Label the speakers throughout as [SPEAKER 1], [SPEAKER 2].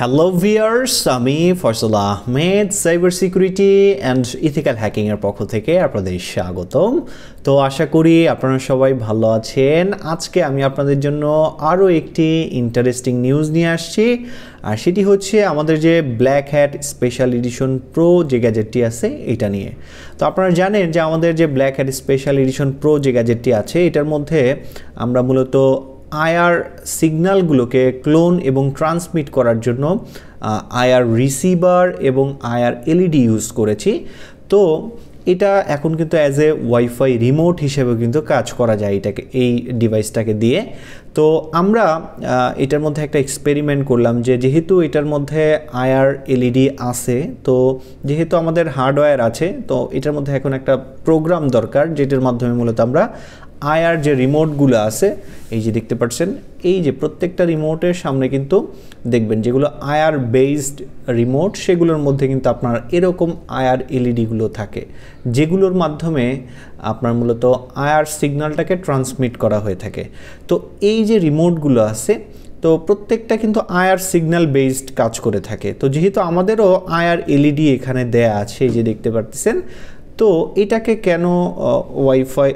[SPEAKER 1] Hello viewers, আমি Faisal Ahmed cyber security and ethical হ্যাকিংয়ের পক্ষ থেকে আপনাদের স্বাগতম। তো আশা করি আপনারা সবাই ভালো আছেন। আজকে আমি আপনাদের জন্য আরও একটি ইন্টারেস্টিং নিউজ নিয়ে আসছি, আর সেটি হচ্ছে আমাদের যে black hat special edition pro যে গ্যাজেটটি আছে এটা নিয়ে। তো আপনারা জানেন যে আমাদের যে black hat special edition pro যে গ্যাজেটটি আছে এটার মধ্যে আমরা মূলত আইআর সিগন্যালগুলোকে ক্লোন এবং ট্রান্সমিট করার জন্য আইআর রিসিভার এবং আইআর এলইডি ইউজ করেছি। তো এটা এখন কিন্তু অ্যাজ এ ওয়াইফাই রিমোট হিসেবে কিন্তু কাজ করা যায় এই ডিভাইসটাকে দিয়ে। তো আমরা এটার মধ্যে একটা এক্সপেরিমেন্ট করলাম যে যেহেতু এটার মধ্যে আইআর এলইডি আছে, তো যেহেতু আমাদের হার্ডওয়্যার আছে, তো এটার মধ্যে এখন একটা প্রোগ্রাম দরকার যেটার মাধ্যমে মূলত আমরা আইআর যে রিমোটগুলো আছে, এই যে দেখতে পাচ্ছেন, এই যে প্রত্যেকটা রিমোটের সামনে কিন্তু দেখবেন যেগুলো আইআর বেসড রিমোট সেগুলোর মধ্যে কিন্তু আপনার এরকম আইআর এলইডিগুলো থাকে, যেগুলোর মাধ্যমে আপনার মূলত আইআর সিগন্যালটাকে ট্রান্সমিট করা হয়ে থাকে। তো এই যে রিমোটগুলো আছে, তো প্রত্যেকটা কিন্তু আইআর সিগন্যাল বেসড কাজ করে থাকে। তো যেহেতু আমাদেরও আইআর এলইডি এখানে দেয়া আছে, এই যে দেখতে পাচ্ছেন, তো এটাকে কেন ওয়াইফাই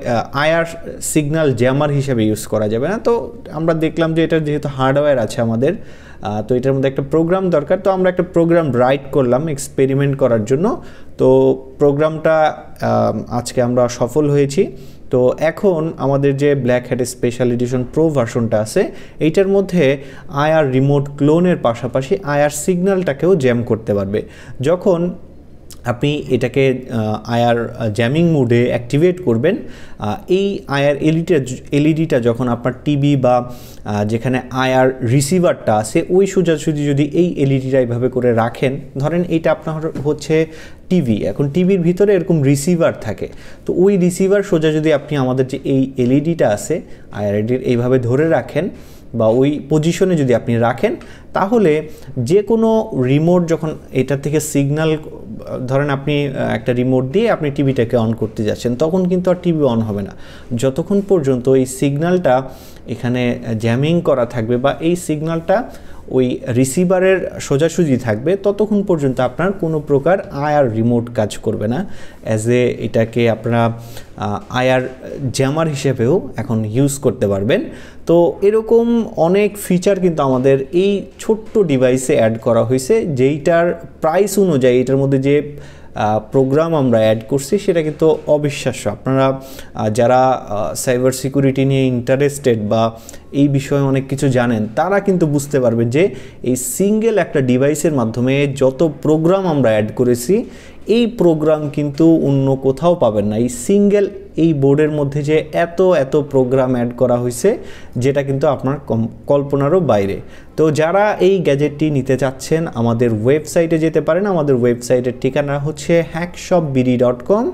[SPEAKER 1] আইআর সিগন্যাল জ্যামার হিসেবে ইউজ করা যাবে না? তো আমরা দেখলাম যে এটা যেহেতু হার্ডওয়্যার আছে আমাদের, তো এটার মধ্যে একটা প্রোগ্রাম দরকার। তো আমরা একটা প্রোগ্রাম রাইট করলাম এক্সপেরিমেন্ট করার জন্য। তো প্রোগ্রামটা আজকে আমরা সফল হয়েছি। তো এখন আমাদের যে black hat special edition pro ভার্সনটা আছে এইটার মধ্যে আইআর রিমোট ক্লোনের পাশাপাশি আইআর সিগন্যালটাকেও জ্যাম করতে পারবে। যখন আপনি এটাকে আইআর জ্যামিং মোডে অ্যাক্টিভেট করবেন, এই আইআর এলইডিটা যখন আপনার টিভি বা যেখানে আইআর রিসিভারটা আছে ওই সোজাসুজি যদি এই এলইডিটা এইভাবে করে রাখেন, ধরেন এইটা আপনার হচ্ছে টিভি, এখন টিভির ভিতরে এরকম রিসিভার থাকে, তো ওই রিসিভার সোজা যদি আপনি আমাদের যে এই এলইডিটা আছে আইআর এলইডির এইভাবে ধরে রাখেন বা ওই পজিশনে যদি আপনি রাখেন, তাহলে যে কোনো রিমোট যখন এটা থেকে সিগন্যাল, ধরেন আপনি একটা রিমোট দিয়ে আপনি টিভিটাকে অন করতে যাচ্ছেন, তখন কিন্তু আর টিভি অন হবে না যতক্ষণ পর্যন্ত এই সিগন্যালটা এখানে জ্যামিং করা থাকবে বা এই সিগন্যালটা ওই রিসিভারের সোজাসুজি থাকবে, ততক্ষণ পর্যন্ত আপনার কোনো প্রকার আইআর রিমোট কাজ করবে না। অ্যাজ এ এটাকে আপনারা আইআর জ্যামার হিসেবেও এখন ইউজ করতে পারবেন। তো এরকম অনেক ফিচার কিন্তু আমাদের এই ছোট্ট ডিভাইসে অ্যাড করা হয়েছে, যেইটার প্রাইস অনুযায়ী এটার মধ্যে যে প্রোগ্রাম আমরা অ্যাড করছি সেটা কিন্তু অবিশ্বাস্য। আপনারা যারা সাইবার সিকিউরিটি নিয়ে ইন্টারেস্টেড বা এই বিষয়ে অনেক কিছু জানেন, তারা কিন্তু বুঝতে পারবেন যে এই সিঙ্গেল একটা ডিভাইসের মাধ্যমে যত প্রোগ্রাম আমরা অ্যাড করেছি, এই প্রোগ্রাম কিন্তু অন্য কোথাও পাবেন না। এই সিঙ্গেল এই বোর্ডের মধ্যে যে এত প্রোগ্রাম অ্যাড করা হয়েছে, যেটা কিন্তু আপনার কল্পনারও বাইরে। তো যারা এই গ্যাজেটটি নিতে চাচ্ছেন আমাদের ওয়েবসাইটে যেতে পারেন। আমাদের ওয়েবসাইটের ঠিকানা হচ্ছে hackshopbd.com।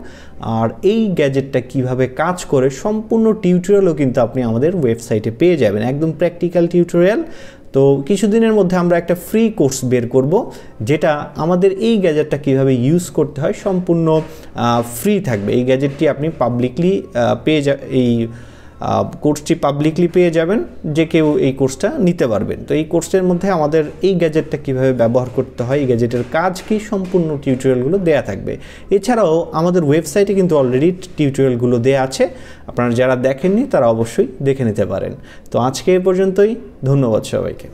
[SPEAKER 1] আর এই গ্যাজেটটা কিভাবে কাজ করে সম্পূর্ণ টিউটোরিয়ালও কিন্তু আপনি আমাদের ওয়েবসাইটে পেয়ে যাবেন, একদম প্র্যাকটিক্যাল টিউটোরিয়াল। তো কিছুদিনের মধ্যে আমরা একটা ফ্রি কোর্স বের করব, যেটা আমাদের এই গ্যাজেটটা কিভাবে ইউজ করতে হয় সম্পূর্ণ ফ্রি থাকবে। এই গ্যাজেটটি আপনি পাবলিকলি এই কোর্সটি পাবলিকলি পেয়ে যাবেন, যে কেউ এই কোর্সটা নিতে পারবেন। তো এই কোর্সের মধ্যে আমাদের এই গ্যাজেটটা কিভাবে ব্যবহার করতে হয়, এই গ্যাজেটের কাজ কি, সম্পূর্ণ টিউটোরিয়ালগুলো দেয়া থাকবে। এছাড়াও আমাদের ওয়েবসাইটে কিন্তু অলরেডি টিউটোরিয়ালগুলো দেয়া আছে, আপনারা যারা দেখেননি তারা অবশ্যই দেখে নিতে পারেন। তো আজকে এ পর্যন্তই, ধন্যবাদ সবাইকে।